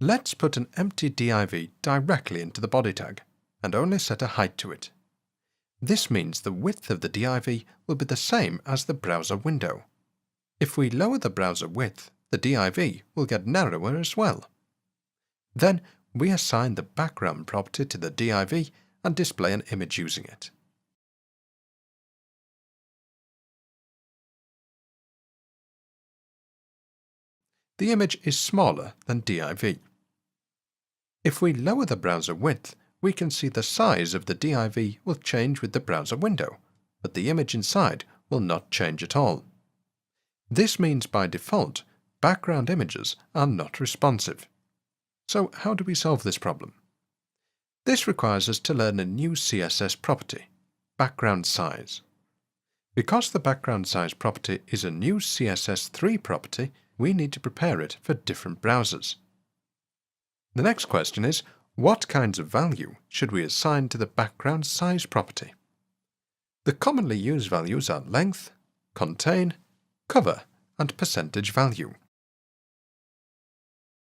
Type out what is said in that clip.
Let's put an empty div directly into the body tag, and only set a height to it. This means the width of the div will be the same as the browser window. If we lower the browser width, the div will get narrower as well. Then we assign the background property to the div and display an image using it. The image is smaller than div. If we lower the browser width, we can see the size of the div will change with the browser window, but the image inside will not change at all. This means by default, background images are not responsive. So how do we solve this problem? This requires us to learn a new CSS property, background size. Because the background size property is a new CSS3 property, we need to prepare it for different browsers. The next question is, what kinds of value should we assign to the background size property? The commonly used values are length, contain, cover, and percentage value.